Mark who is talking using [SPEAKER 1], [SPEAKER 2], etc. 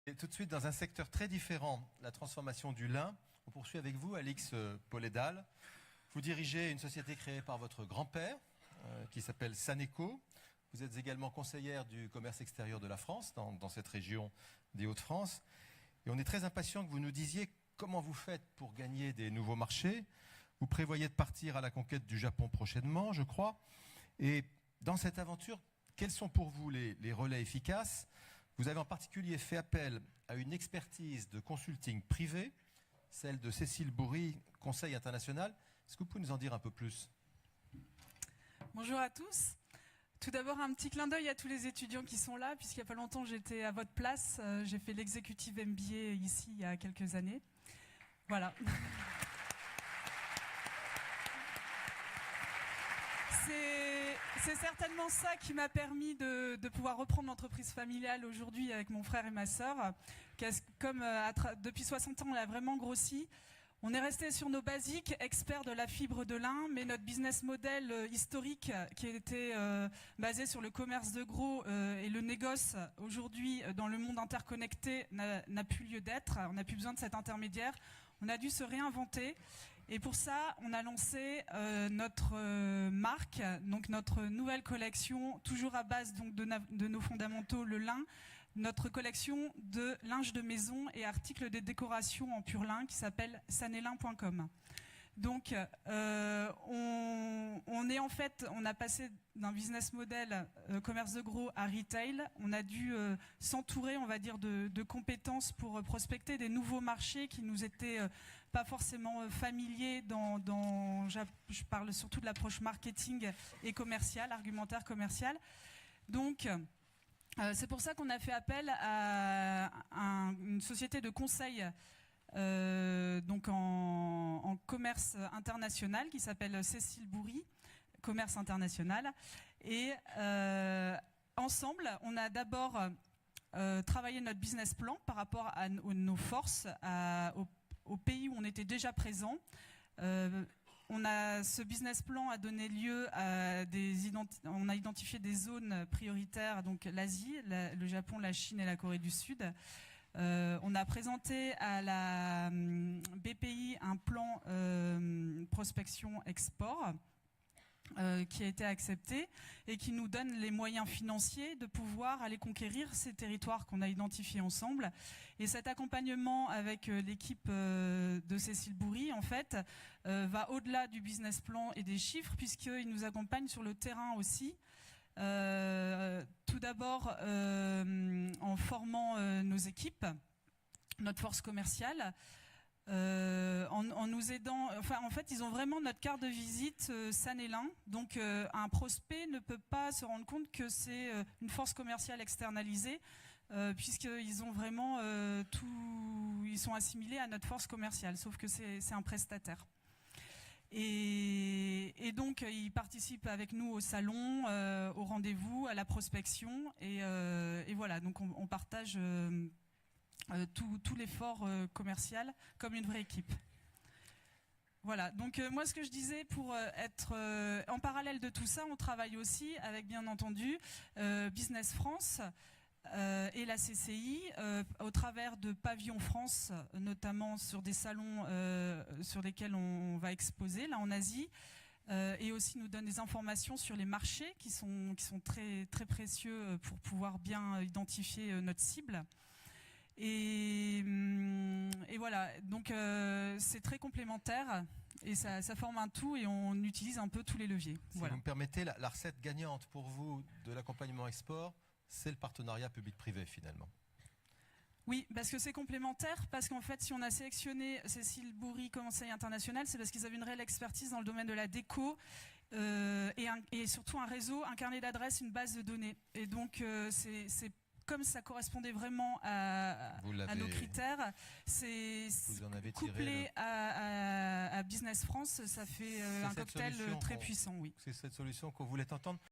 [SPEAKER 1] Et tout de suite, dans un secteur très différent, la transformation du lin, on poursuit avec vous, Alix Poledal. Vous dirigez une société créée par votre grand-père, qui s'appelle Saneco. Vous êtes également conseillère du commerce extérieur de la France, dans cette région des Hauts-de-France. Et on est très impatient que vous nous disiez comment vous faites pour gagner des nouveaux marchés. Vous prévoyez de partir à la conquête du Japon prochainement, je crois. Et dans cette aventure, quels sont pour vous les relais efficaces ? Vous avez en particulier fait appel à une expertise de consulting privé, celle de Cécile Bourry, Conseil international. Est-ce que vous pouvez nous en dire un peu plus ?
[SPEAKER 2] Bonjour à tous. Tout d'abord, un petit clin d'œil à tous les étudiants qui sont là, puisqu'il n'y a pas longtemps, j'étais à votre place. J'ai fait l'executive MBA ici il y a quelques années. Voilà. C'est certainement ça qui m'a permis de pouvoir reprendre l'entreprise familiale aujourd'hui avec mon frère et ma sœur. Comme depuis 60 ans, on a vraiment grossi. On est resté sur nos basiques, experts de la fibre de lin, mais notre business model historique qui était basé sur le commerce de gros et le négoce aujourd'hui dans le monde interconnecté n'a plus lieu d'être. On n'a plus besoin de cet intermédiaire. On a dû se réinventer. Et pour ça, on a lancé notre marque, donc notre nouvelle collection, toujours à base donc de nos fondamentaux, le lin, notre collection de linge de maison et articles de décoration en pur lin qui s'appelle sanelin.com. Donc, on a passé d'un business model commerce de gros à retail. On a dû s'entourer, on va dire, de compétences pour prospecter des nouveaux marchés qui nous étaient pas forcément familiers je parle surtout de l'approche marketing et commerciale, argumentaire commercial. Donc, c'est pour ça qu'on a fait appel à une société de conseil donc en commerce international qui s'appelle Cécile Bourry, commerce international. Et ensemble, on a d'abord travaillé notre business plan par rapport à nos forces, au pays où on était déjà présent. Ce business plan a donné lieu à on a identifié des zones prioritaires, donc l'Asie, le Japon, la Chine et la Corée du Sud. On a présenté à la BPI un plan prospection export qui a été accepté et qui nous donne les moyens financiers de pouvoir aller conquérir ces territoires qu'on a identifiés ensemble. Et cet accompagnement avec l'équipe de Cécile Bourry, en fait, va au-delà du business plan et des chiffres, puisqu'il nous accompagne sur le terrain aussi. Tout d'abord en formant nos équipes, notre force commerciale, en nous aidant. Enfin, en fait, ils ont vraiment notre carte de visite Sanelin. Donc, un prospect ne peut pas se rendre compte que c'est une force commerciale externalisée, puisqu'ils ont vraiment ils sont assimilés à notre force commerciale, sauf que c'est un prestataire. Et donc, ils participent avec nous au salon, au rendez-vous, à la prospection. Et voilà, donc on partage tout l'effort commercial comme une vraie équipe. Voilà, donc moi ce que je disais, pour être en parallèle de tout ça, on travaille aussi avec, bien entendu, Business France et la CCI au travers de Pavillon France, notamment sur des salons sur lesquels on va exposer là en Asie, et aussi nous donne des informations sur les marchés qui sont très très précieux pour pouvoir bien identifier notre cible. Et voilà, donc c'est très complémentaire et ça forme un tout et on utilise un peu tous les leviers.
[SPEAKER 1] Si
[SPEAKER 2] voilà.
[SPEAKER 1] vous me permettez, la recette gagnante pour vous de l'accompagnement export, c'est le partenariat public-privé finalement.
[SPEAKER 2] Oui, parce que c'est complémentaire, parce qu'en fait, si on a sélectionné Cécile Bourry Conseil international, c'est parce qu'ils avaient une réelle expertise dans le domaine de la déco et surtout un réseau, un carnet d'adresses, une base de données. Et donc, c'est comme ça correspondait vraiment à nos critères, c'est couplé à Business France, ça fait un cocktail très puissant. Oui.
[SPEAKER 1] C'est cette solution qu'on voulait entendre.